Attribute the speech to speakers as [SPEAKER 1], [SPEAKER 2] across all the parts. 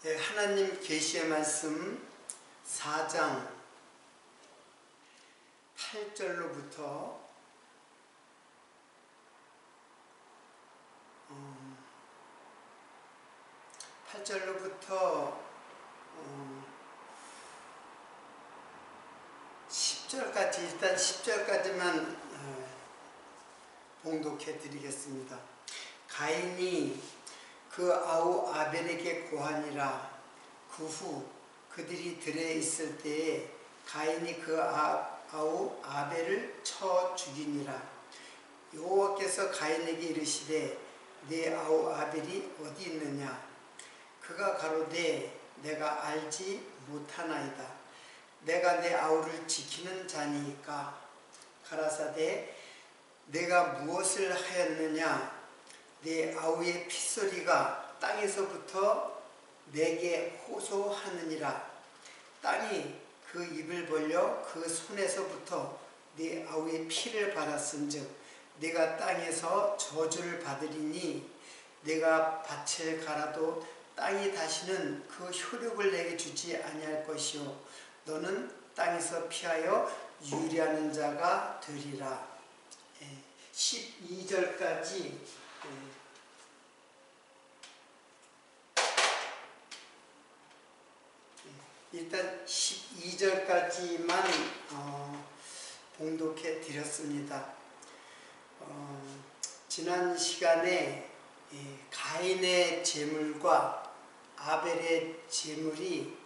[SPEAKER 1] 네, 하나님 계시의 말씀 4장 8절로부터 10절까지 일단 10절까지만 봉독해 드리겠습니다. 가인이 그 아우 아벨에게 고하니라. 그 후 그들이 들에 있을 때에 가인이 그 아우 아벨을 쳐 죽이니라. 여호와께서 가인에게 이르시되 네 아우 아벨이 어디 있느냐? 그가 가로되 내가 알지 못하나이다. 내가 내 아우를 지키는 자니이까. 가라사대 내가 무엇을 하였느냐? 내 아우의 핏소리가 땅에서부터 내게 호소하느니라. 땅이 그 입을 벌려 그 손에서부터 네 아우의 피를 받았은즉 내가 땅에서 저주를 받으리니 내가 밭을 갈아도 땅이 다시는 그 효력을 내게 주지 아니할 것이요 너는 땅에서 피하여 유리하는 자가 되리라. 12절까지 일단 12절까지만 봉독해 드렸습니다. 지난 시간에 가인의 제물과 아벨의 제물이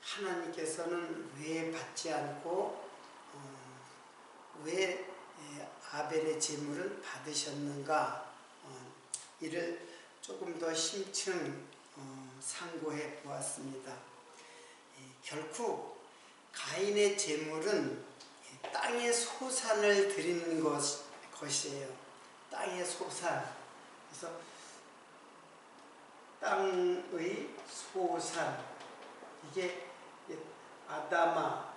[SPEAKER 1] 하나님께서는 왜 받지 않고 왜 아벨의 제물은 받으셨는가, 이를 조금 더 심층 상고해 보았습니다. 결국 가인의 제물은 땅의 소산을 드리는 것이에요. 땅의 소산. 그래서 땅의 소산, 이게 아다마,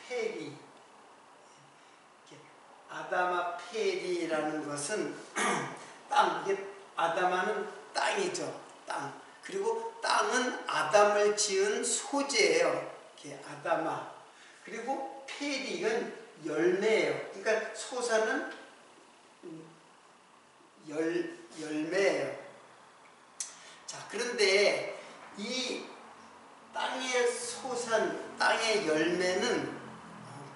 [SPEAKER 1] 페리. 아다마 페리라는 것은 땅, 이게 아다마는 땅이죠. 땅. 그리고 땅은 아담을 지은 소재예요. 이게 아다마. 그리고 페리는 열매예요. 그러니까 소산은 열매예요. 자, 그런데 이 땅의 소산, 땅의 열매는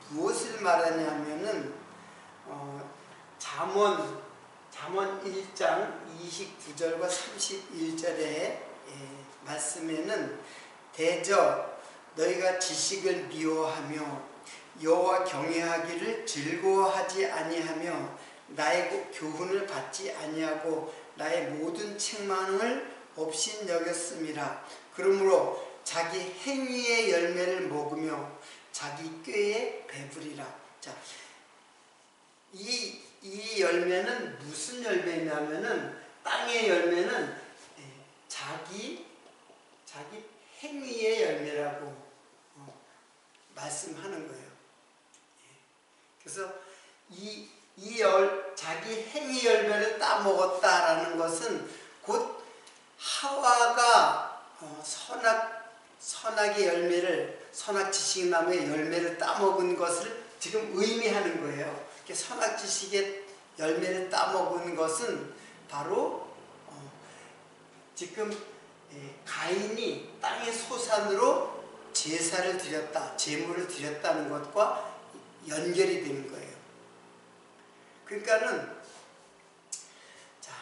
[SPEAKER 1] 무엇을 말하냐면은 잠언 1장 29절과 31절의 말씀에는 대저 너희가 지식을 미워하며 여호와 경외하기를 즐거워하지 아니하며 나의 교훈을 받지 아니하고 나의 모든 책망을 없인 여겼음이라. 그러므로 자기 행위의 열매를 먹으며 자기 꾀에 배부리라. 자, 이 열매는 무슨 열매냐면은, 땅의 열매는 자기 행위의 열매라고 말씀하는 거예요. 그래서 자기 행위 열매를 따먹었다라는 것은 곧 하와가 선악의 열매를, 선악지식나무의 열매를 따먹은 것을 지금 의미하는 거예요. 선악지식의 열매를 따먹은 것은 바로 지금 가인이 땅의 소산으로 제사를 드렸다, 제물을 드렸다는 것과 연결이 되는 거예요. 그러니까는, 자,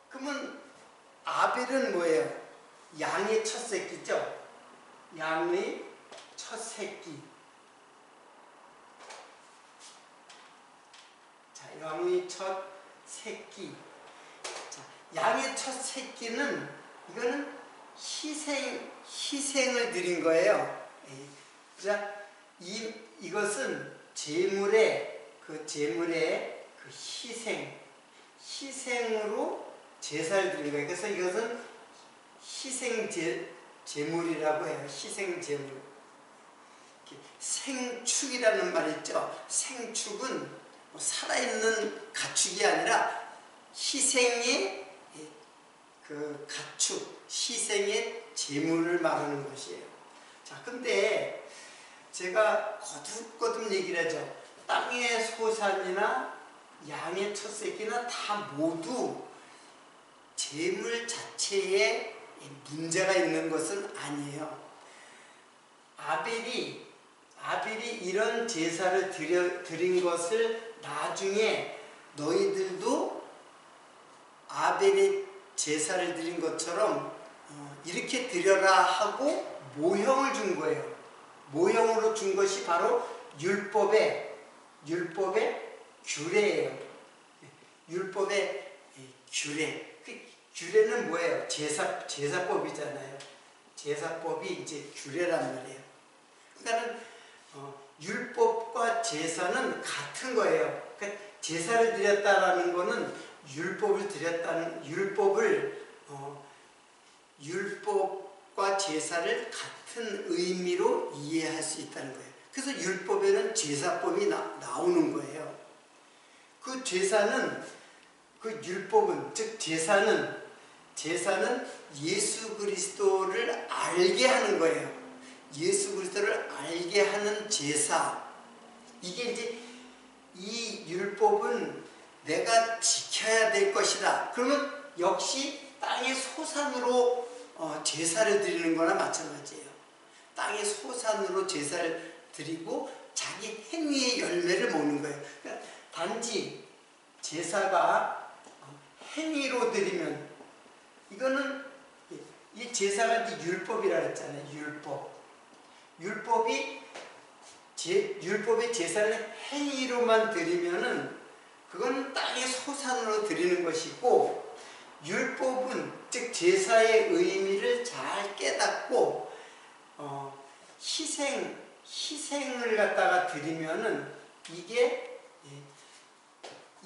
[SPEAKER 1] 그러면 아벨은 뭐예요? 양의 첫 새끼죠. 양의 첫 새끼. 자, 양의 첫 새끼. 자, 양의 첫 새끼는, 이거는 희생을 드린 거예요. 자, 이것은 제물의 그 희생으로 제사를 드린 거예요. 그래서 이것은 희생제물이라고 해요. 희생제물. 생축이라는 말 있죠. 생축은 살아있는 가축이 아니라 희생의 그 가축, 희생의 제물을 말하는 것이에요. 자, 근데 제가 거듭거듭 얘기를 하죠. 땅의 소산이나 양의 첫 새끼는 다 모두 제물 자체에 문제가 있는 것은 아니에요. 아벨이 이런 제사를 드린 것을 나중에 너희들도 아벨의 제사를 드린 것처럼 이렇게 드려라 하고 모형을 준 거예요. 모형으로 준 것이 바로 율법의 규례예요. 율법의 규례. 그 규례는 뭐예요? 제사법이잖아요. 제사법이 이제 규례란 말이에요. 그러니까는 율법과 제사는 같은 거예요. 그러니까 제사를 드렸다라는 거는 율법과 제사를 같은 의미로 이해할 수 있다는 거예요. 그래서 율법에는 제사법이 나오는 거예요. 그 제사는, 그 율법은, 즉 제사는 예수 그리스도를 알게 하는 거예요. 예수 그리스도를 알게 하는 제사. 이게 이제 이 율법은 내가 지켜야 될 것이다. 그러면 역시 땅의 소산으로 제사를 드리는 거나 마찬가지예요. 땅의 소산으로 제사를 드리고 자기 행위의 열매를 먹는 거예요. 그러니까 단지 제사가 행위로 드리면, 이거는 이 제사가 이제 율법이라 했잖아요. 율법의 제사를 행위로만 드리면은 그건 땅의 소산으로 드리는 것이고, 율법은 즉 제사의 의미를 잘 깨닫고 희생을 갖다가 드리면은 이게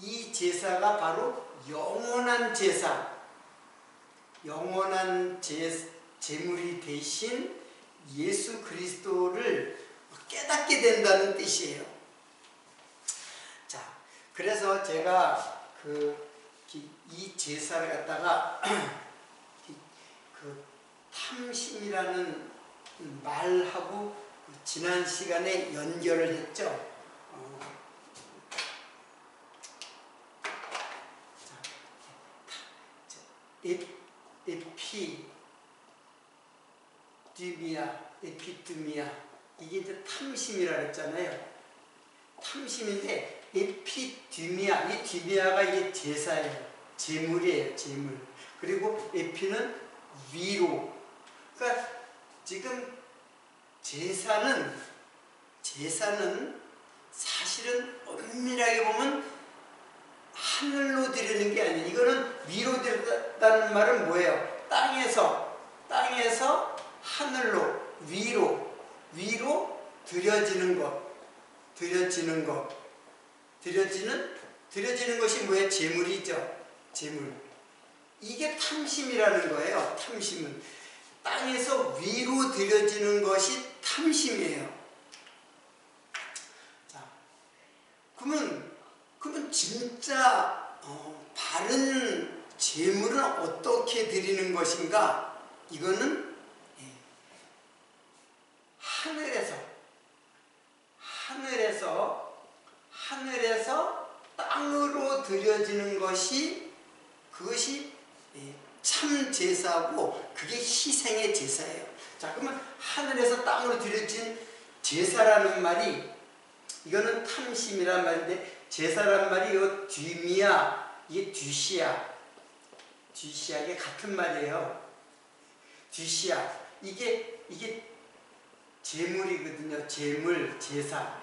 [SPEAKER 1] 이 제사가 바로 영원한 제사, 영원한 제물이 대신 예수 그리스도를 깨닫게 된다는 뜻이에요. 자, 그래서 제가 이 제사를 갖다가 그 탐심이라는 말하고 지난 시간에 연결을 했죠. 에피드미아, 이게 이제 탐심이라고 했잖아요. 탐심인데 에피드미아, 이 디미아가 이게 제사예요. 제물이에요, 제물. 그리고 에피는 위로. 그러니까 지금 제사는 사실은 엄밀하게 보면 하늘로 드리는 게 아니에요. 이거는 위로 드렸다는 말은 뭐예요? 땅에서 하늘로, 위로 드려지는 것. 드려지는 것이 뭐예요? 제물이죠. 제물. 이게 탐심이라는 거예요. 탐심은 땅에서 위로 드려지는 것이 탐심이에요. 자, 그러면 진짜 바른 제물은 어떻게 드리는 것인가? 이거는 하늘에서 땅으로 드려지는 것이, 그것이 참 제사고, 그게 희생의 제사예요. 자, 그러면 하늘에서 땅으로 드려진 제사라는 말이, 이거는 탐심이란 말인데, 제사란 말이 이거 뒤미야, 이게 뒤시야, 이게 같은 말이에요. 뒤시야, 이게 제물이거든요. 제물, 제사.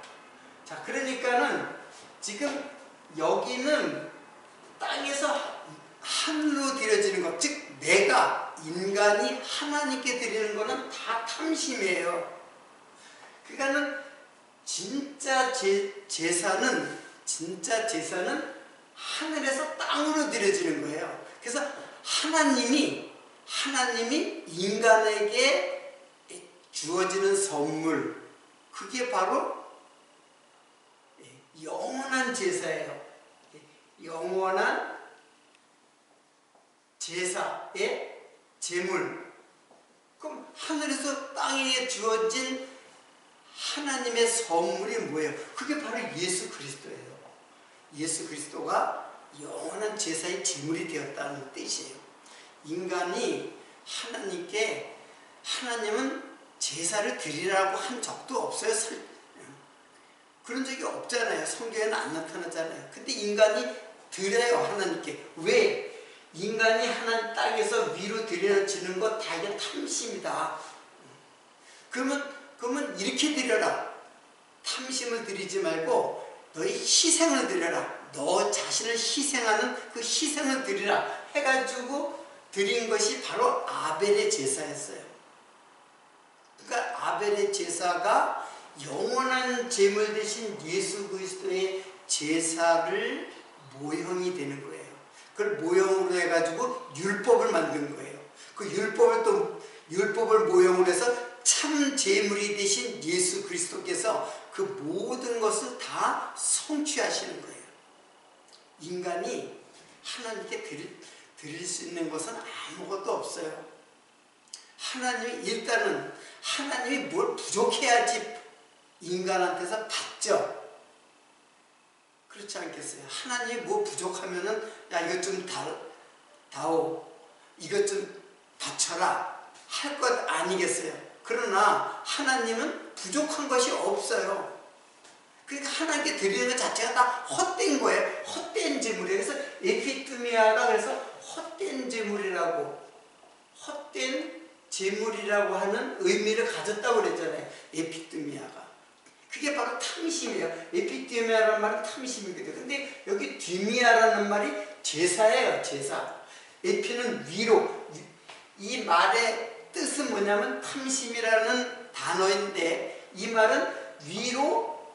[SPEAKER 1] 자, 그러니까는 지금 여기는 땅에서 하늘로 드려지는 것, 즉 내가, 인간이 하나님께 드리는 것은 다 탐심이에요. 그러니까는 진짜 제사는 하늘에서 땅으로 드려지는 거예요. 그래서 하나님이 인간에게 주어지는 선물, 그게 바로 영원한 제사예요. 영원한 제사의 제물. 그럼 하늘에서 땅에 주어진 하나님의 선물이 뭐예요? 그게 바로 예수 그리스도예요. 예수 그리스도가 영원한 제사의 제물이 되었다는 뜻이에요. 인간이 하나님께, 하나님은 제사를 드리라고 한 적도 없어요. 그런 적이 없잖아요. 성경에는 안 나타나잖아요. 근데 인간이 드려요, 하나님께. 왜? 인간이 하나님 땅에서 위로 드려지는 것 다 이게 탐심이다. 그러면 이렇게 드려라. 탐심을 드리지 말고 너희 희생을 드려라. 너 자신을 희생하는 그 희생을 드리라 해가지고 드린 것이 바로 아벨의 제사였어요. 그러니까 아벨의 제사가 영원한 제물 대신 예수 그리스도의 제사를 모형이 되는 거예요. 그걸 모형으로 해가지고 율법을 만든 거예요. 그 율법을 모형으로 해서 참 제물이 되신 예수 그리스도께서 그 모든 것을 다 성취하시는 거예요. 인간이 하나님께 드릴 수 있는 것은 아무것도 없어요. 일단은 하나님이 뭘 부족해야지 인간한테서 받죠. 그렇지 않겠어요? 하나님이 뭐 부족하면은 야 이것 좀 다오, 이것 좀 바쳐라 할 것 아니겠어요? 그러나 하나님은 부족한 것이 없어요. 그러니까 하나님께 드리는 것 자체가 다 헛된 거예요. 헛된 제물이에요. 그래서 에피투미아라 그래서 헛된 제물이라고, 헛된 제물이라고 하는 의미를 가졌다고 그랬잖아요. 에피투미아가. 그게 바로 탐심이에요. 에피투미아라는 말은 탐심이거든요. 근데 여기 듀미아라는 말이 제사예요. 제사. 에피는 위로. 이 말의 뜻은 뭐냐면 탐심이라는 단어인데 이 말은 위로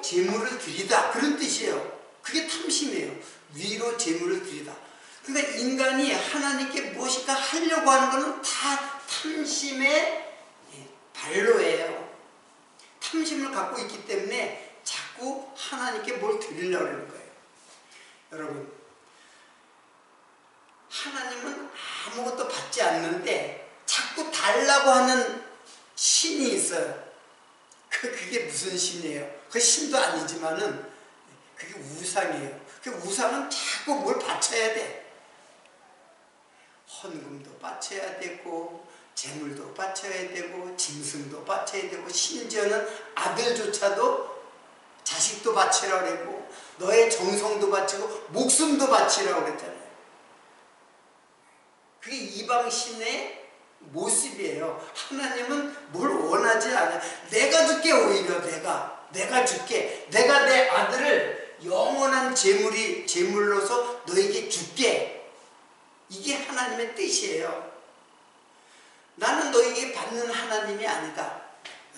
[SPEAKER 1] 제물을 드리다 그런 뜻이에요. 그게 탐심이에요. 위로 제물을 드리다. 그러니까 인간이 하나님께 무엇인가 하려고 하는 것은 다 탐심의 발로예요. 탐심을 갖고 있기 때문에 자꾸 하나님께 뭘 드리려고 하는 거예요. 여러분, 하나님은 아무것도 받지 않는데 자꾸 달라고 하는 신이 있어요. 그게 무슨 신이에요? 그 신도 아니지만은 그게 우상이에요. 그 우상은 자꾸 뭘 바쳐야 돼. 헌금도 바쳐야 되고 재물도 바쳐야 되고 짐승도 바쳐야 되고 심지어는 아들조차도 자식도 바치라고 그러고 너의 정성도 바치고 목숨도 바치라고 그랬잖아요. 그게 이방신의 모습이에요. 하나님은 뭘 원하지 않아요. 내가 줄게. 오히려 내가 줄게. 내가 내 아들을 영원한 제물로서 너에게 줄게. 이게 하나님의 뜻이에요. 나는 너에게 받는 하나님이 아니다.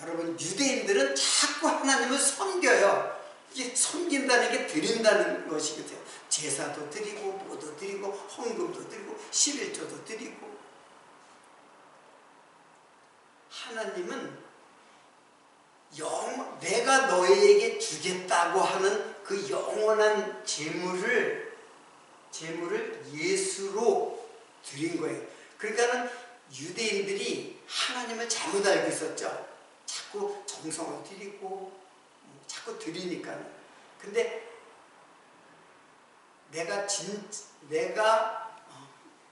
[SPEAKER 1] 여러분, 유대인들은 자꾸 하나님을 섬겨요. 이게 섬긴다는 게 드린다는 것이거든요. 제사도 드리고 뭐도 드리고 헌금도 드리고 11조도 드리고. 하나님은 내가 너에게 주겠다고 하는 그 영원한 제물을 예수로 드린 거예요. 그러니까는 유대인들이 하나님을 잘못 알고 있었죠. 자꾸 정성을 드리고 자꾸 드리니까. 근데 내가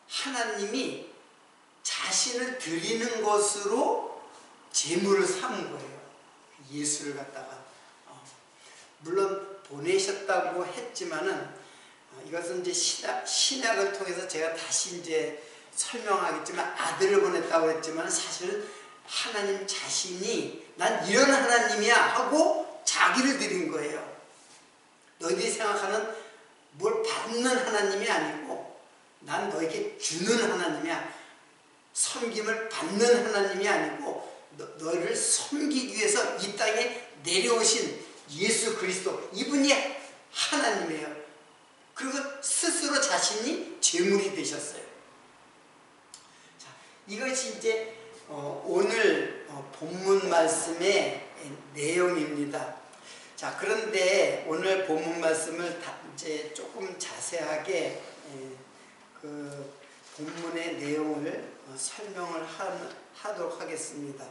[SPEAKER 1] 하나님이 자신을 드리는 것으로 제물을 삼은 거예요. 예수를 갖다가 물론 보내셨다고 했지만은 이것은 이제 신약을 통해서 제가 다시 이제 설명하겠지만 아들을 보냈다고 했지만 사실은 하나님 자신이 난 이런 하나님이야 하고 자기를 드린 거예요. 너희들이 생각하는 뭘 받는 하나님이 아니고 난 너에게 주는 하나님이야. 섬김을 받는 하나님이 아니고 너희를 섬기기 위해서 이 땅에 내려오신 예수 그리스도, 이분이 하나님이에요. 그리고 스스로 자신이 제물이 되셨어요. 자, 이것이 이제 오늘 본문 말씀의 내용입니다. 자, 그런데 오늘 본문 말씀을 이제 조금 자세하게 그 본문의 내용을 설명을 하도록 하겠습니다.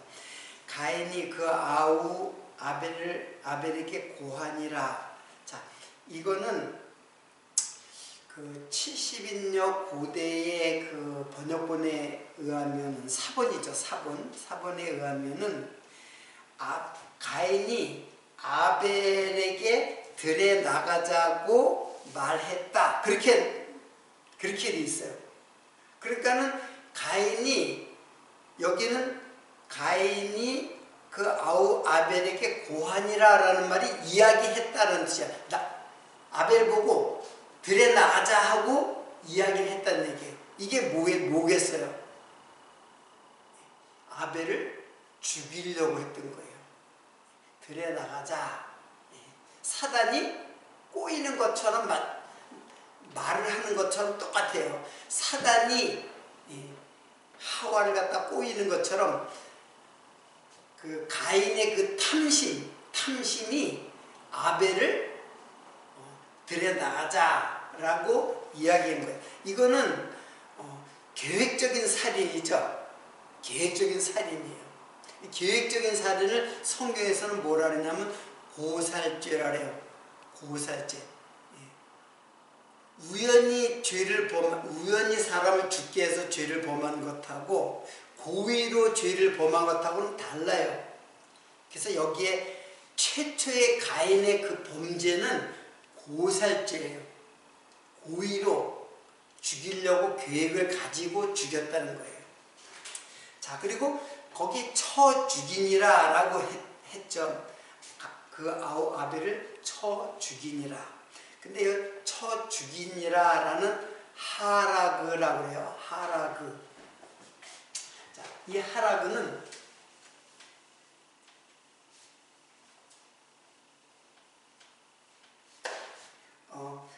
[SPEAKER 1] 가인이 그 아우 아벨에게 고하니라. 자, 이거는 그 70인역 고대의 그 번역본에 의하면 사본이죠. 사본에 의하면은 가인이 아벨에게 들에 나가자고 말했다. 그렇게 돼 있어요. 그러니까는 여기는 가인이 그 아우 아벨에게 고하니라라는 말이 이야기했다는 뜻이야. 아벨 보고 들에 나가자 하고 이야기를 했다는 얘기예요. 이게 뭐겠어요? 아벨을 죽이려고 했던 거예요. 들에 나가자. 사단이 꼬이는 것처럼 말을 하는 것처럼 똑같아요. 사단이 하와를 갖다 꼬이는 것처럼 그 가인의 그 탐심이 아벨을 들에 나가자라고 이야기한 거예요. 이거는 계획적인 살인이죠. 계획적인 살인이에요. 계획적인 살인을 성경에서는 뭐라 그러냐면 고살죄라 그래요. 고살죄. 우연히 사람을 죽게 해서 죄를 범한 것하고 고의로 죄를 범한 것하고는 달라요. 그래서 여기에 최초의 가인의 그 범죄는 고살죄예요. 고의로 죽이려고 계획을 가지고 죽였다는 거예요. 자, 그리고 거기 쳐 죽이니라 라고 했죠. 그 아우 아벨을 쳐 죽이니라. 근데 이 쳐 죽이니라 라는 하라그라고 해요. 하라그. 자, 이 하라그는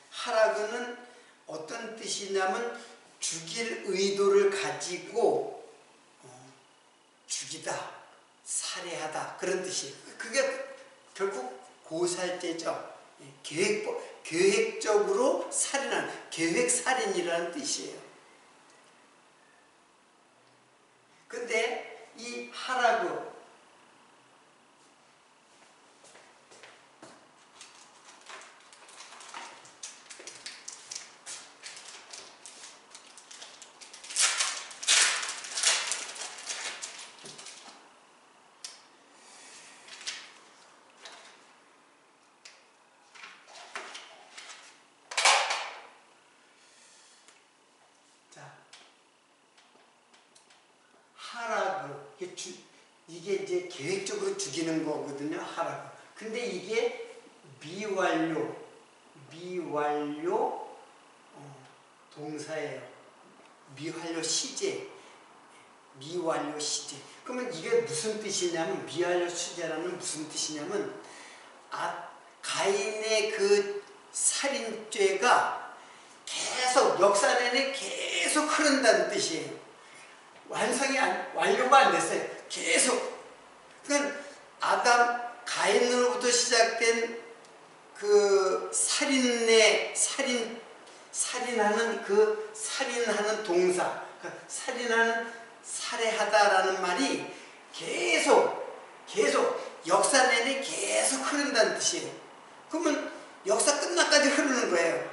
[SPEAKER 1] 하라그는 어떤 뜻이냐면 죽일 의도를 가지고 죽이다, 살해하다 그런 뜻이에요. 그게 결국 고살죄죠. 계획적으로 살인하는 계획살인이라는 뜻이에요. 근데 이 하라그 이게 이제 계획적으로 죽이는 거거든요. 하라고. 근데 이게 미완료 동사예요. 미완료 시제. 그러면 이게 무슨 뜻이냐면 미완료 시제라는 무슨 뜻이냐면 가인의 그 살인죄가 계속 역사 내내 계속 흐른다는 뜻이에요. 완료가 안 됐어요. 계속. 그러니까 가인으로부터 시작된 그 살인하는 동사, 살해하다라는 말이 계속 역사 내내 계속 흐른다는 뜻이에요. 그러면 역사 끝나까지 흐르는 거예요.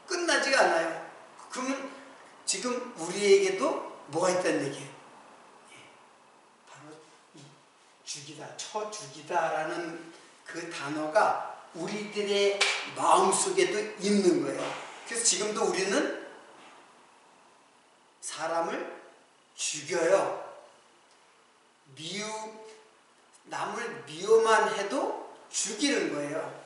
[SPEAKER 1] 끝나지가 않아요. 그러면 지금 우리에게도 뭐가 있다는 얘기예요? 바로 이 죽이다, 쳐 죽이다라는 그 단어가 우리들의 마음속에도 있는 거예요. 그래서 지금도 우리는 사람을 죽여요. 남을 미워만 해도 죽이는 거예요.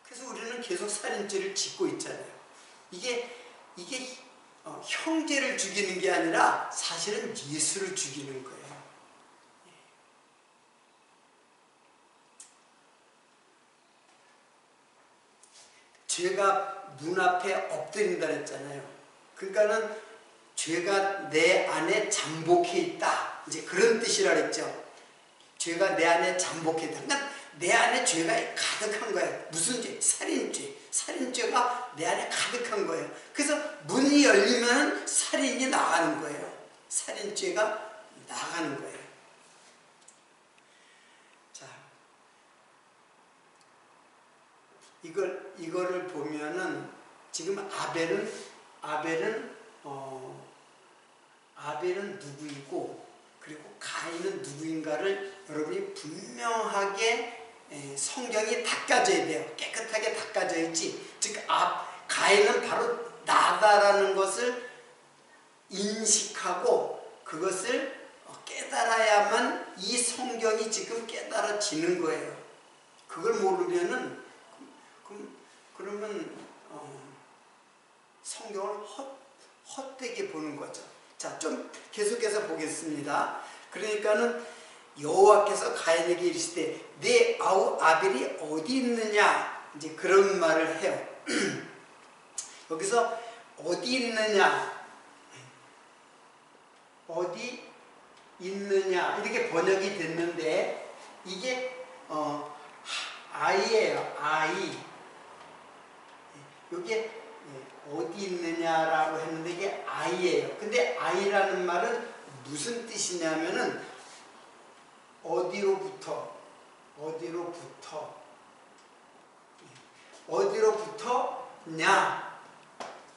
[SPEAKER 1] 그래서 우리는 계속 살인죄를 짓고 있잖아요. 이게 형제를 죽이는 게 아니라 사실은 예수를 죽이는 거예요. 죄가 문 앞에 엎드린다 했잖아요. 그러니까는 죄가 내 안에 잠복해 있다. 이제 그런 뜻이라 그랬죠. 죄가 내 안에 잠복해 있다. 그러니까 내 안에 죄가 가득한 거예요. 무슨 죄? 살인죄. 살인죄가 내 안에 가득한 거예요. 그래서 문이 열리면 살인이 나가는 거예요. 살인죄가 나가는 거예요. 자, 이거를 보면은 지금 아벨은 누구이고 그리고 가인은 누구인가를 여러분이 분명하게 성경이 닦아져야 돼요. 깨끗하게 닦아져 있지. 즉 가인은 바로 나다라는 것을 인식하고 그것을 깨달아야만 이 성경이 지금 깨달아지는 거예요. 그걸 모르면은 그러면 성경을 헛되게 보는 거죠. 자, 좀 계속해서 보겠습니다. 그러니까는 여호와께서 가인에게 이르시되 내 아우 아벨이 어디 있느냐, 이제 그런 말을 해요. 여기서 어디 있느냐, 어디 있느냐 이렇게 번역이 됐는데 이게 아이예요. 아이. 이게 어디 있느냐라고 했는데 이게 아이예요. 근데 아이라는 말은 무슨 뜻이냐면은 어디로부터냐,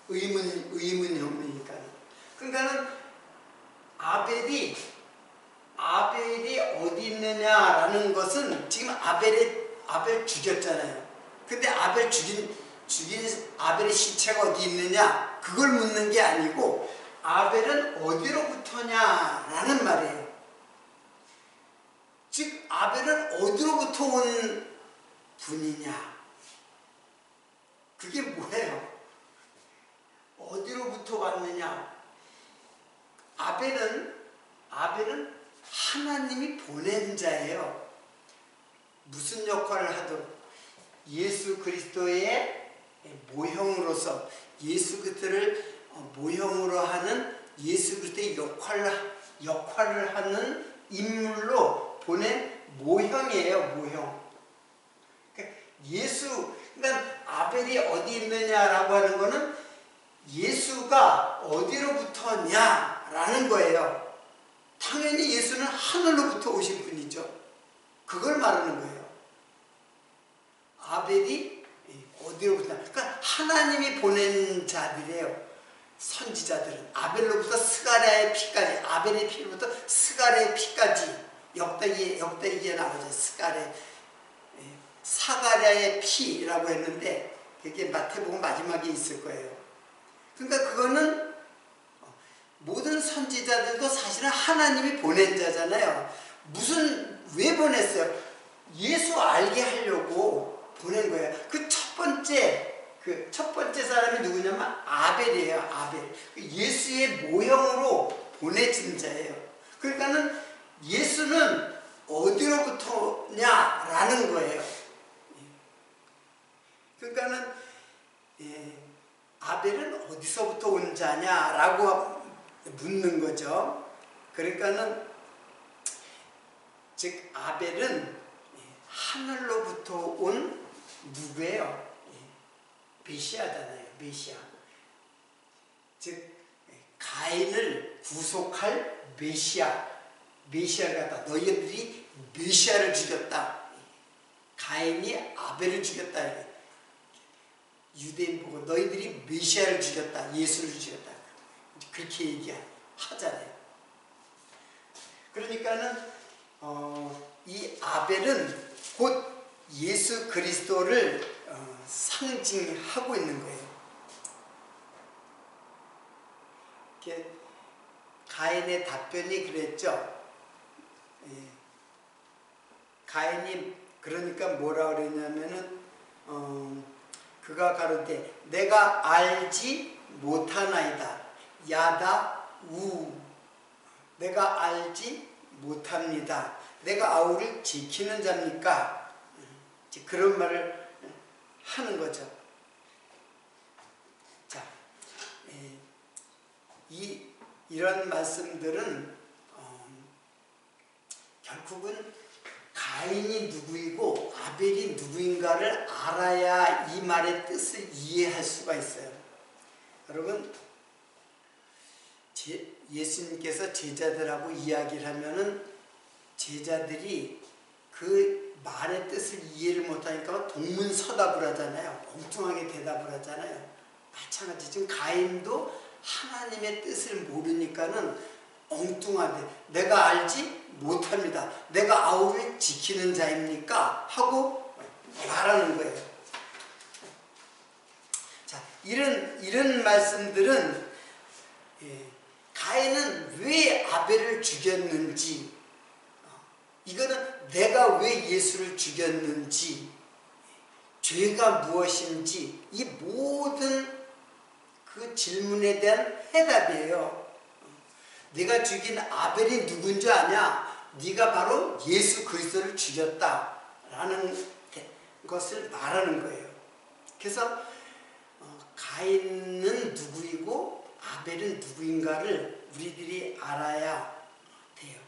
[SPEAKER 1] 의문형이니까. 그러니까는 아벨이 어디 있느냐라는 것은 지금 아벨 죽였잖아요. 근데 죽인 아벨의 시체가 어디 있느냐, 그걸 묻는 게 아니고 아벨은 어디로부터냐라는 말이에요. 즉 아벨은 어디로부터 온 분이냐, 그게 뭐예요? 어디로부터 왔느냐. 아벨은 하나님이 보낸 자예요. 무슨 역할을 하도록? 예수 그리스도의 모형으로서 예수 그리스도를 모형으로 하는 예수 그리스도의 역할을 하는 인물로 보낸 모형이에요. 모형. 그러니까 아벨이 어디 있느냐라고 하는 거는 예수가 어디로부터냐라는 거예요. 당연히 예수는 하늘로부터 오신 분이죠. 그걸 말하는 거예요. 아벨이 어디로부터? 그러니까 하나님이 보낸 자들이에요. 선지자들은 아벨로부터 스가랴의 피까지, 아벨의 피로부터 스가랴의 피까지, 역대기에 나오죠. 사가랴의 피라고 했는데 그게 마태복음 마지막에 있을 거예요. 그러니까 그거는 모든 선지자들도 사실은 하나님이 보낸 자잖아요. 왜 보냈어요? 예수 알게 하려고 보낸 거예요. 그 첫 번째 사람이 누구냐면 아벨이에요. 아벨. 예수의 모형으로 보내진 자예요. 그러니까는 예수는 어디로부터냐라는 거예요. 그러니까는 아벨은 어디서부터 온 자냐라고 묻는 거죠. 그러니까는 즉 아벨은 하늘로부터 온 누구예요? 메시아잖아요. 메시아. 즉 가인을 구속할 메시아가 다. 너희들이 메시아를 죽였다. 가인이 아벨을 죽였다. 유대인 보고 너희들이 메시아를 죽였다. 예수를 죽였다. 그렇게 얘기하잖아요. 그러니까는 이 아벨은 곧 예수 그리스도를 상징하고 있는 거예요. 가인의 답변이 그랬죠. 가인이 그러니까 뭐라 그랬냐면은 그가 가로되 내가 알지 못하나이다. 야다 우. 내가 알지 못합니다. 내가 아우를 지키는 자입니까? 그런 말을 하는 거죠. 자, 이런 말씀들은 결국은 가인이 누구이고 아벨이 누구인가를 알아야 이 말의 뜻을 이해할 수가 있어요. 여러분, 예수님께서 제자들하고 이야기를 하면은 제자들이 그 말의 뜻을 이해를 못하니까 동문서답을 하잖아요. 엉뚱하게 대답을 하잖아요. 마찬가지 지금 가인도 하나님의 뜻을 모르니까는 엉뚱하게 내가 알지 못합니다. 내가 아우를 지키는 자입니까? 하고 말하는 거예요. 자, 이런 말씀들은 가인은 왜 아벨을 죽였는지, 이거는 내가 왜 예수를 죽였는지, 죄가 무엇인지, 이 모든 그 질문에 대한 해답이에요. 네가 죽인 아벨이 누군지 아냐? 네가 바로 예수 그리스도를 죽였다라는 것을 말하는 거예요. 그래서 가인은 누구이고 아벨은 누구인가를 우리들이 알아야 돼요.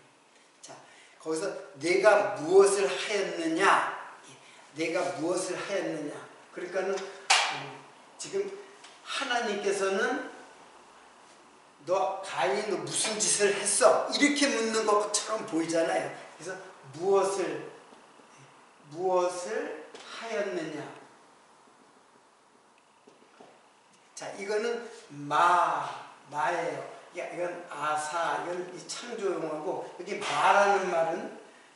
[SPEAKER 1] 자, 거기서 내가 무엇을 하였느냐? 내가 무엇을 하였느냐? 그러니까는 지금 하나님께서는 가인이 너 무슨 짓을 했어? 이렇게 묻는 것처럼 보이잖아요. 그래서 무엇을 하였느냐? 자, 이거는 마예요. 이건 아사, 이건 창조용어고, 여기 말하는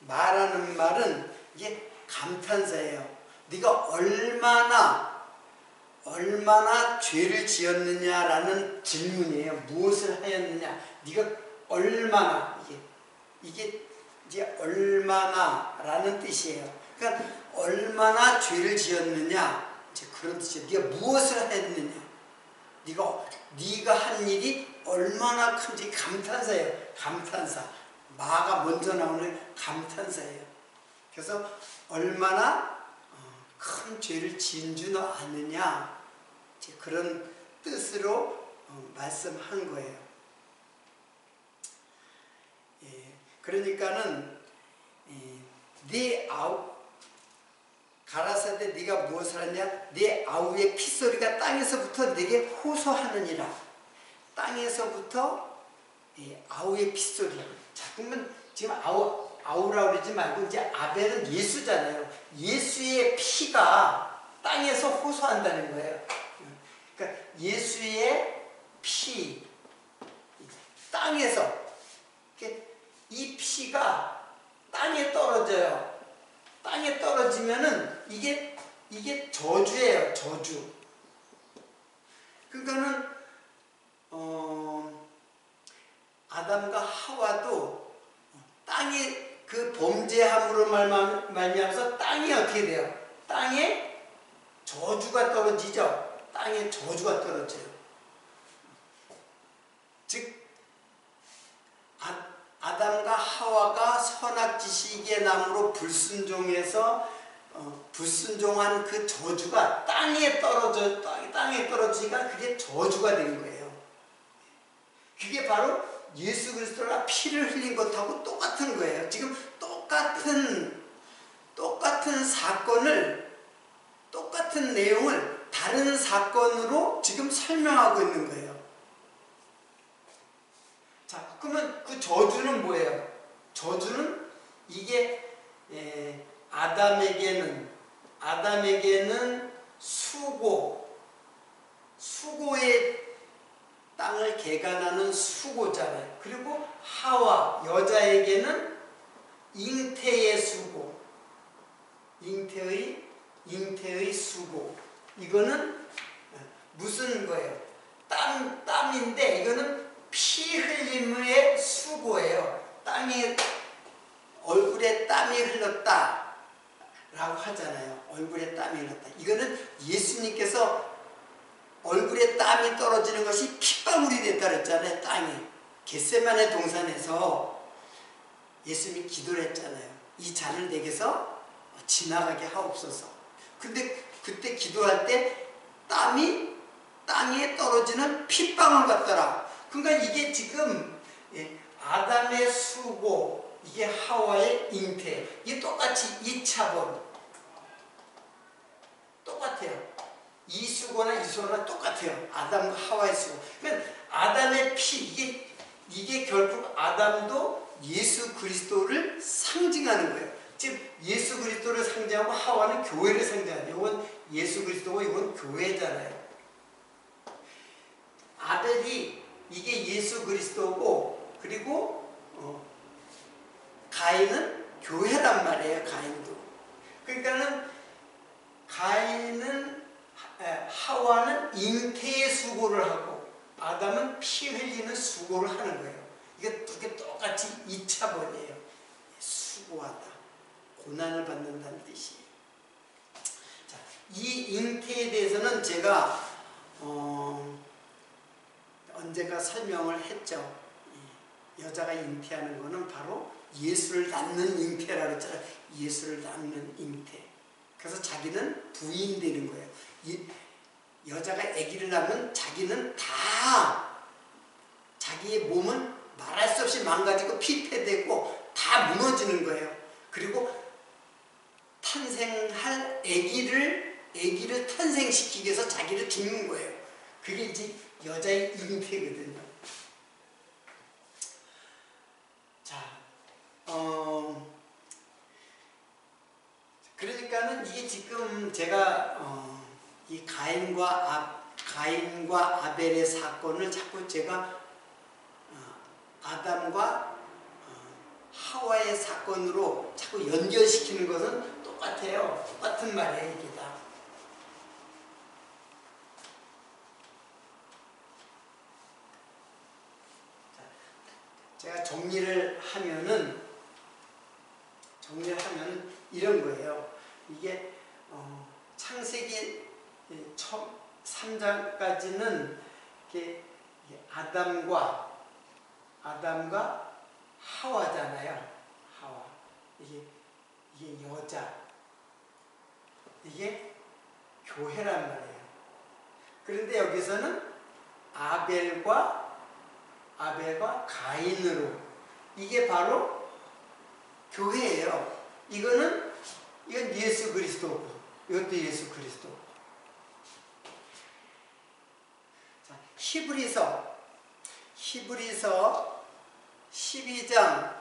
[SPEAKER 1] 말은 이게 감탄사예요. 네가 얼마나 죄를 지었느냐라는 질문이에요. 무엇을 하였느냐? 네가 얼마나, 이게 이제 얼마나라는 뜻이에요. 그러니까 얼마나 죄를 지었느냐, 이제 그런 뜻이에요. 네가 무엇을 했느냐? 네가 한 일이 얼마나 큰지. 감탄사예요. 감탄사. 마가 먼저 나오는 감탄사예요. 그래서 얼마나 큰 죄를 지은 줄 아느냐, 그런 뜻으로 말씀한 거예요. 그러니까는 가라사대 네가 무엇을 하냐? 네 아우의 핏소리가 땅에서부터 네게 호소하느니라. 땅에서부터 아우의 핏소리. 자, 그러면 지금 아우라 그러지 말고 이제 아벨은 예수잖아요. 예수의 피가 땅에서 호소한다는 거예요. 그러니까 예수의 피, 땅에서, 이 피가 땅에 떨어져요. 땅에 떨어지면은 이게 저주예요. 저주. 그러니까는 아담과 하와도 땅에 그 범죄함으로 말미암아서 땅이 어떻게 돼요? 땅에 저주가 떨어지죠. 땅에 저주가 떨어져요. 즉 아담과 하와가 선악지식의 나무로 불순종해서 불순종한 그 저주가 땅에 떨어지니까 그게 저주가 된 거예요. 그게 바로 예수 그리스도가 피를 흘린 것하고 똑같은 거예요. 지금 똑같은 사건을, 똑같은 내용을 다른 사건으로 지금 설명하고 있는 거예요. 자, 그러면 그 저주는 뭐예요? 저주는 이게 아담에게는 수고의 땅을 개간하는 수고잖아요. 그리고 하와, 여자에게는 잉태의 수고, 잉태의 수고. 이거는 무슨 거예요? 땀인데 이거는 피 흘림의 수고예요. 얼굴에 땀이 흘렀다 라고 하잖아요. 얼굴에 땀이 흘렀다. 이거는 예수님께서 얼굴에 땀이 떨어지는 것이 핏방울이 됐다 그랬잖아요. 땅에. 겟세마네 동산에서 예수님이 기도를 했잖아요. 이 잔을 내게서 지나가게 하옵소서. 근데 그때 기도할 때 땀이 땅에 떨어지는 핏방울 같더라. 그러니까 이게 지금 아담의 수고, 이게 하와의 잉태, 이게 똑같이 2차본. 이 수고나 이 수고나 똑같아요. 아담과 하와의 수고. 그러니까 아담의 피, 이게 결국 아담도 예수 그리스도를 상징하는 거예요. 즉 예수 그리스도를 상징하고 하와는 교회를 상징하죠. 이건 예수 그리스도고 이건 교회잖아요. 아벨이 이게 예수 그리스도고, 그리고 가인은 교회란 말이에요. 가인도. 그러니까는 가인은 하와는 잉태의 수고를 하고 아담은 피 흘리는 수고를 하는 거예요. 이게 두 개 똑같이 2차번이에요. 수고하다, 고난을 받는다는 뜻이에요. 자, 이 잉태에 대해서는 제가 언젠가 설명을 했죠. 여자가 잉태하는 것은 바로 예수를 낳는 잉태라고 했잖아요. 예수를 낳는 잉태. 그래서 자기는 부인 되는 거예요. 여자가 아기를 낳으면 자기는 다, 자기의 몸은 말할 수 없이 망가지고 피폐되고 다 무너지는 거예요. 그리고 탄생할 아기를 탄생시키기 위해서 자기를 죽는 거예요. 그게 이제 여자의 잉태거든요. 자, 그러니까는 이게 지금 제가 이 가인과 아벨의 사건을 자꾸 제가 아담과 하와의 사건으로 자꾸 연결시키는 것은 똑같아요. 똑같은 말이에요, 이게 다. 제가 정리를 하면은 이런 거예요. 이게 창세기 3장까지는 이게 아담과 하와잖아요. 하와. 이게 여자. 이게 교회란 말이에요. 그런데 여기서는 아벨과 가인으로, 이게 바로 교회예요. 이건 예수 그리스도고, 이것도 예수 그리스도. 자, 히브리서 12장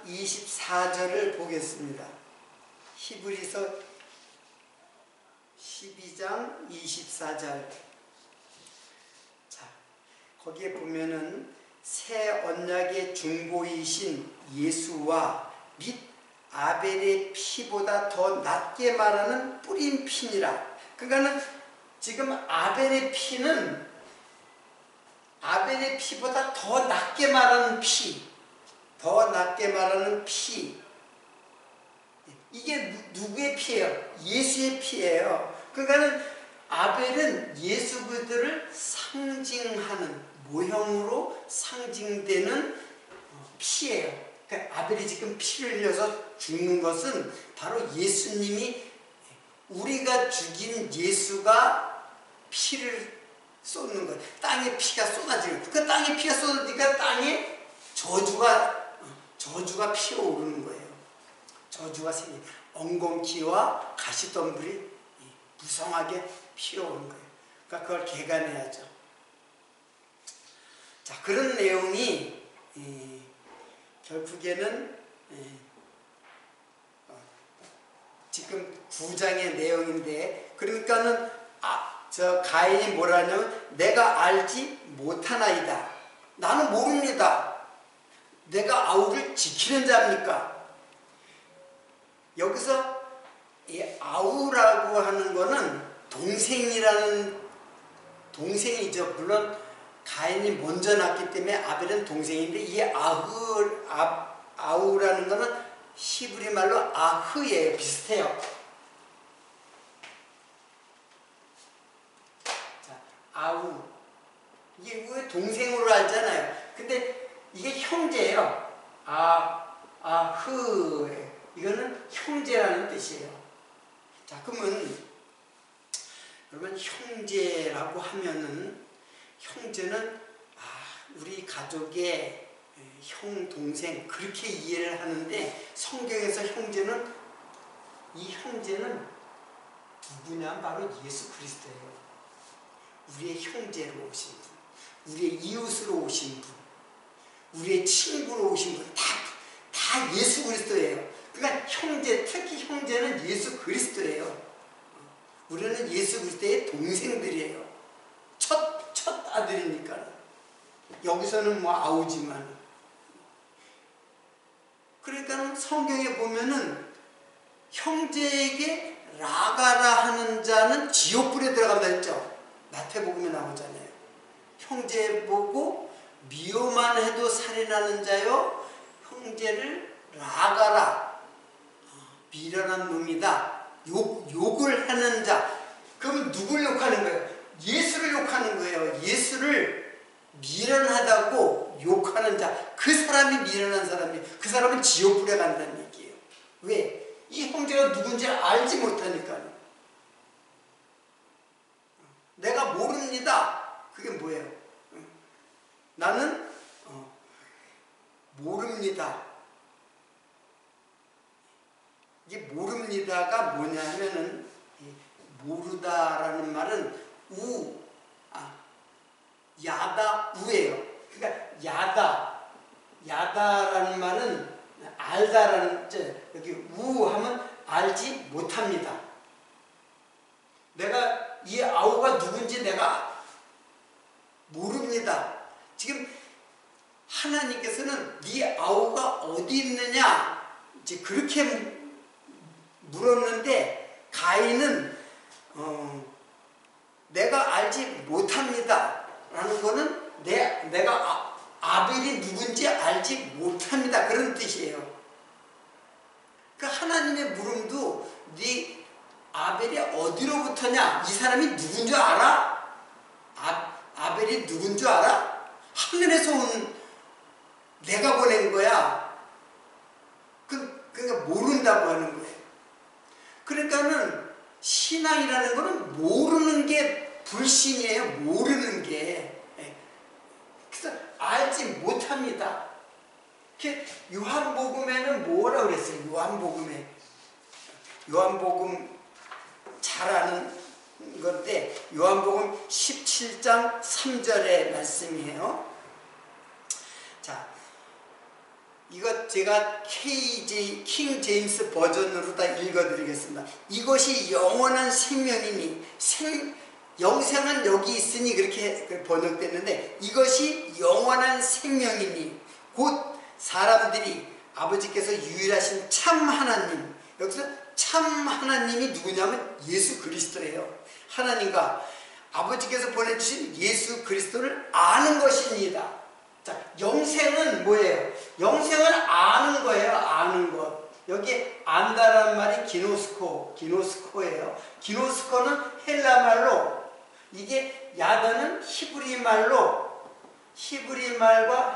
[SPEAKER 1] 24절을 보겠습니다. 히브리서 12장 24절. 자, 거기에 보면은 새 언약의 중보이신 예수와 및 아벨의 피보다 더 낫게 말하는 뿌린 피니라. 그러니까는 지금 아벨의 피보다 더 낫게 말하는 피, 이게 누구의 피예요? 예수의 피예요. 그러니까는 아벨은 예수 그리스도를 상징하는, 모형으로 상징되는 피예요. 그러니까 아벨이 지금 피를 흘려서 죽는 것은 바로 예수님이, 우리가 죽인 예수가 피를 쏟는 거예요. 땅에 피가 쏟아지는 거예요. 그 땅에 피가 쏟아지니까 땅에 저주가 피어오르는 거예요. 저주가 생긴, 엉겅퀴와 가시덤불이 무성하게 피어오는 거예요. 그러니까 그걸 개간해야죠. 자, 그런 내용이 결국에는 지금 9장의 내용인데, 그러니까는 저 가인이 뭐라냐면 내가 알지 못하나이다. 나는 모릅니다. 내가 아우를 지키는 자입니까? 여기서 이 아우라고 하는 거는 동생이죠. 물론 가인이 먼저 낳기 때문에 아벨은 동생인데, 이 아우라는 거는 히브리 말로 아흐예요. 비슷해요. 자, 아우. 이게 왜 동생으로 알잖아요. 근데 이게 형제예요. 아흐. 이거는 형제라는 뜻이에요. 자, 그러면 형제라고 하면은, 형제는 우리 가족의 형, 동생, 그렇게 이해를 하는데, 성경에서 이 형제는 누구냐? 바로 예수 그리스도예요. 우리의 형제로 오신 분, 우리의 이웃으로 오신 분, 우리의 친구로 오신 분, 다 예수 그리스도예요. 그러니까 형제, 특히 형제는 예수 그리스도예요. 우리는 예수 그리스도의 동생들이에요. 첫 아들이니까. 여기서는 뭐 아우지만. 그러니까 성경에 보면은 형제에게 라가라 하는 자는 지옥불에 들어간다 했죠. 마태복음에 나오잖아요. 형제 보고 미워만 해도 살인하는 자요, 형제를 라가라, 미련한 놈이다, 욕을 하는 자. 그럼 누굴 욕하는 거예요? 예수를 욕하는 거예요. 예수를 미련하다고 욕하는 자, 그 사람이 미련한 사람이, 그 사람은 지옥불에 간다는 얘기예요. 왜? 이 형제가 누군지 알지 못하니까요. 내가 모릅니다. 그게 뭐예요? 나는 모릅니다. 이게 모릅니다가 뭐냐 하면은, 모르다라는 말은 야다, 우예요. 그러니까 야다라는 말은 알다라는, 여기 하면 알지 못합니다. 내가 이 아우가 누군지 내가 모릅니다. 지금 하나님께서는 네 아우가 어디 있느냐 이제 그렇게 물었는데, 가인은 내가 알지 못합니다 라는 거는 내가 아벨이 누군지 알지 못합니다 그런 뜻이에요. 그 하나님의 물음도 네 아벨이 어디로부터냐, 이 사람이 누군 줄 알아? 아벨이 누군 줄 알아? 하늘에서 온 내가 보낸 거야. 그러니까 모른다고 하는 거예요. 그러니까는 신앙이라는 거는 모르는 게 불신이에요. 모르는 게. 그래서 알지 못합니다. 요한복음에는 뭐라 그랬어요? 요한복음 잘 아는 건데, 요한복음 17장 3절의 말씀이에요. 자, 이거 제가 킹 제임스 버전으로 다 읽어드리겠습니다. 이것이 영원한 생명이니, 영생은 여기 있으니 그렇게 번역됐는데, 이것이 영원한 생명이니 곧 사람들이 아버지께서 유일하신 참 하나님, 여기서 참 하나님이 누구냐면 예수 그리스도예요. 하나님과 아버지께서 보내주신 예수 그리스도를 아는 것입니다. 자, 영생은 뭐예요? 영생을 아는 거예요. 아는 것. 여기 안다라는 말이 기노스코예요. 기노스코는 헬라 말로, 이게 야다는 히브리 말과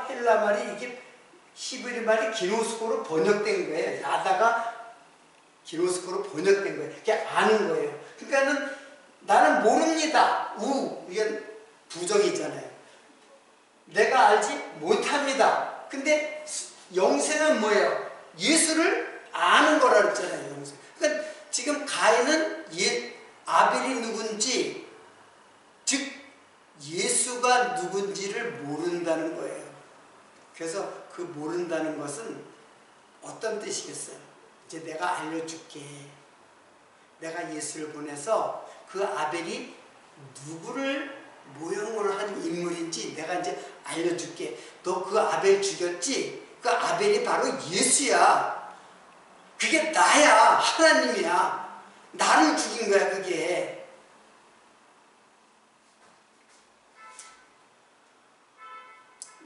[SPEAKER 1] 헬라 말이, 이게 히브리 말이 기노스코로 번역된 거예요. 야다가 기노스코로 번역된 거예요. 그게 아는 거예요. 그러니까는 나는 모릅니다. 이게 부정이잖아요. 내가 알지 못합니다. 근데 영생은 뭐예요? 예수를 아는 거라 그랬잖아요. 영생. 그러니까 지금 가인은 아벨이 누군지, 즉 예수가 누군지를 모른다는 거예요. 그래서 그 모른다는 것은 어떤 뜻이겠어요? 이제 내가 알려줄게. 내가 예수를 보내서 그 아벨이 누구를 모형으로 한 인물인지 내가 이제 알려줄게. 너 그 아벨 죽였지? 그 아벨이 바로 예수야. 그게 나야. 하나님이야. 나를 죽인 거야, 그게.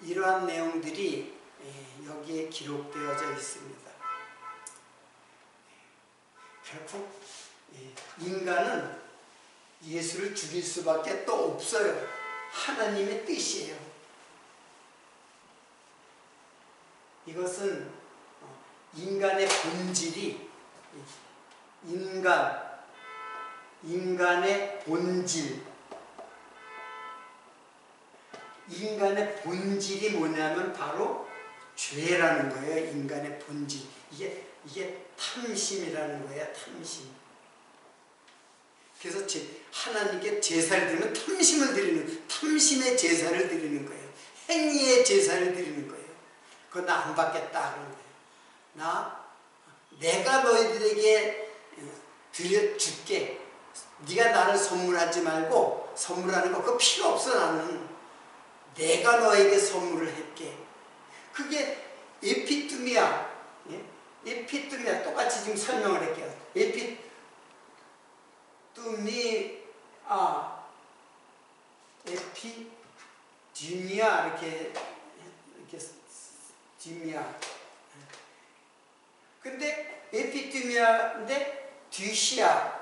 [SPEAKER 1] 이러한 내용들이 여기에 기록되어져 있습니다. 결국 인간은 예수를 죽일 수밖에 또 없어요. 하나님의 뜻이에요. 이것은 인간의 본질이, 인간의 본질이 뭐냐면 바로 죄라는 거예요. 인간의 본질. 이게 탐심이라는 거예요. 탐심. 그래서 하나님께 제사를 드리면 탐심의 제사를 드리는 거예요. 행위의 제사를 드리는 거예요. 그거 나 안 받겠다 그런 거예요. 내가 너희들에게 줄게. 네가 나를 선물하지 말고, 선물하는 거 그거 필요 없어. 나는 내가 너에게 선물을 할게. 그게 에피투미아. 에피투미아 똑같이 지금 설명을 할게요. 에피듀미아 이렇게 듀미아. 근데 에피듀미아인데 뒤시아.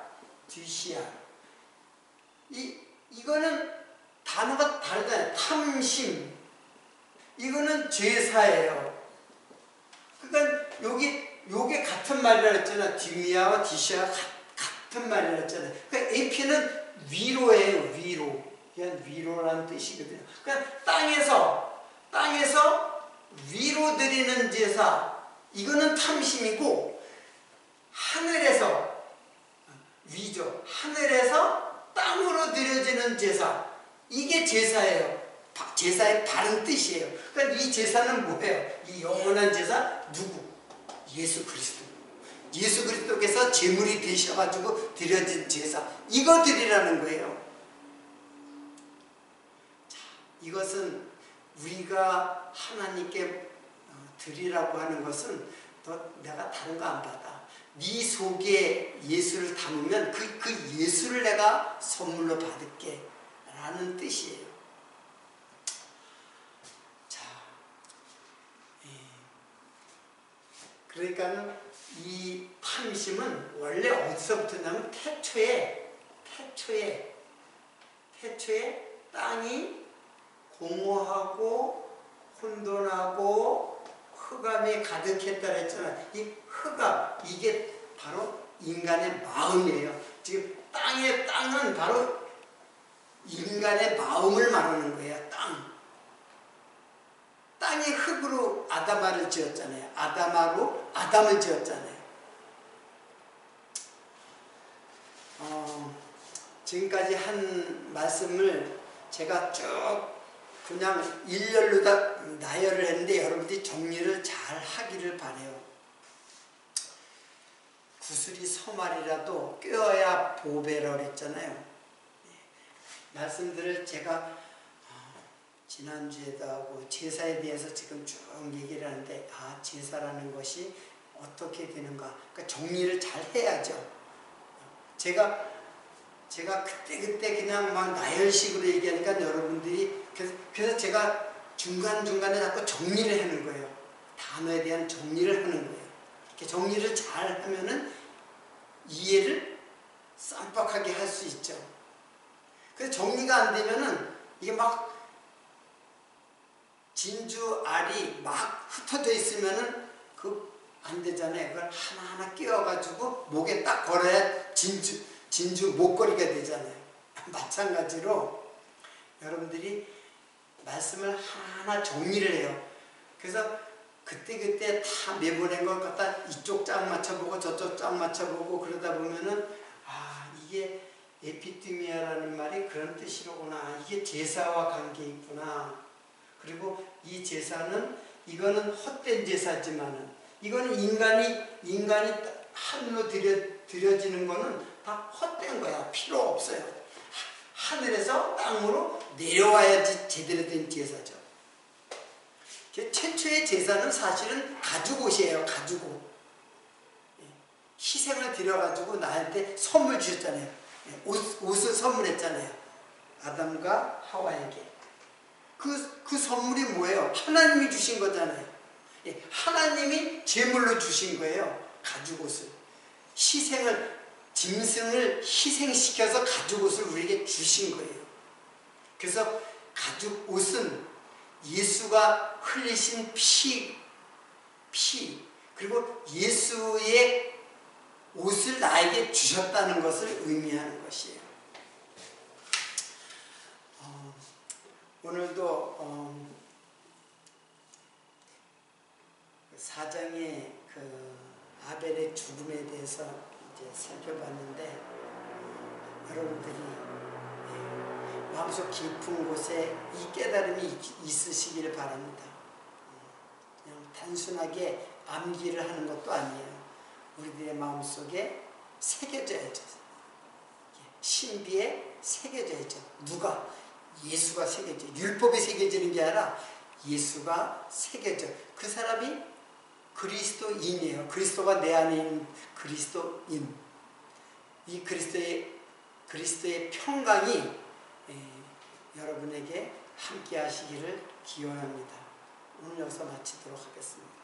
[SPEAKER 1] 이거는 단어가 다르잖아요. 탐심. 이거는 제사예요. 그러니까 요게 같은 말이라 했잖아. 듀미아와 디시아가 같은 말이라 했잖아요. 그러니까 에피는 위로예요. 위로. 그냥 위로라는 뜻이거든요. 그러니까 땅에서 위로 드리는 제사. 이거는 탐심이고, 하늘에서 위죠. 하늘에서 땅으로 드려지는 제사. 이게 제사예요. 제사의 바른 뜻이에요. 그러니까 이 제사는 뭐예요? 이 영원한 제사 누구? 예수 그리스도. 예수 그리스도께서 제물이 되셔가지고 드려진 제사. 이거 드리라는 거예요. 자, 이것은 우리가 하나님께 드리라고 하는 것은 내가 다른 거 안 받아. 네 속에 예수를 담으면 그 예수를 내가 선물로 받을게 라는 뜻이에요. 자, 그러니까는 이 탐심은 원래 어디서부터 나면 태초에 땅이 공허하고 혼돈하고 흑암이 가득했다 했잖아. 이 흑암, 이게 바로 인간의 마음이에요. 지금 땅은 바로 인간의 마음을 말하는 거예요. 땅이 흙으로 아담아를 지었잖아요. 아담아로 아담을 지었잖아요. 지금까지 한 말씀을 제가 쭉 그냥 일렬로 다 나열을 했는데 여러분들이 정리를 잘 하기를 바라요. 구슬이 서말이라도 꿰어야 보배라 그랬잖아요. 말씀들을 제가 지난주에도 하고 제사에 대해서 지금 쭉 얘기를 하는데 제사라는 것이 어떻게 되는가, 그러니까 정리를 잘 해야죠. 제가 그때 그냥 막 나열식으로 얘기하니까 여러분들이 그래서 제가 중간중간에 자꾸 정리를 하는 거예요. 단어에 대한 정리를 하는 거예요. 이렇게 정리를 잘 하면은 이해를 쌈박하게 할 수 있죠. 그래서 정리가 안 되면은 이게 막 진주 알이 막 흩어져 있으면은 안 되잖아요. 그걸 하나하나 끼워가지고 목에 딱 걸어야 진주 목걸이가 되잖아요. 마찬가지로 여러분들이 말씀을 하나 정리를 해요. 그래서 그때 다 내보낸 걸 갖다 이쪽 짝 맞춰보고 저쪽 짝 맞춰보고 그러다 보면은 이게 에피티미아라는 말이 그런 뜻이로구나. 이게 제사와 관계 있구나. 그리고 이 제사는 이거는 헛된 제사지만은 이거는 인간이 하늘로 드려지는 거는 다 헛된 거야. 필요 없어요. 하늘에서 땅으로 내려와야지 제대로 된 제사죠. 최초의 제사는 사실은 가죽옷이에요. 가죽옷. 희생을 드려가지고 나한테 선물 주셨잖아요. 옷을 선물했잖아요. 아담과 하와에게. 그 선물이 뭐예요? 하나님이 주신 거잖아요. 하나님이 제물로 주신 거예요. 가죽옷을. 짐승을 희생시켜서 가죽옷을 우리에게 주신 거예요. 그래서 가죽옷은 예수가 흘리신 피 그리고 예수의 옷을 나에게 주셨다는 것을 의미하는 것이에요. 오늘도 사장의 아벨의 죽음에 대해서 이제 살펴봤는데 여러분들이 마음속 깊은 곳에 이 깨달음이 있으시기를 바랍니다. 그냥 단순하게 암기를 하는 것도 아니에요. 우리들의 마음속에 새겨져야죠. 신비에 새겨져야죠. 누가? 예수가 새겨져. 율법이 새겨지는 게 아니라 예수가 새겨져. 그 사람이 그리스도인이에요. 그리스도가 내 안에 있는 그리스도인. 이 그리스도의 평강이 여러분에게 함께 하시기를 기원합니다. 오늘 여기서 마치도록 하겠습니다.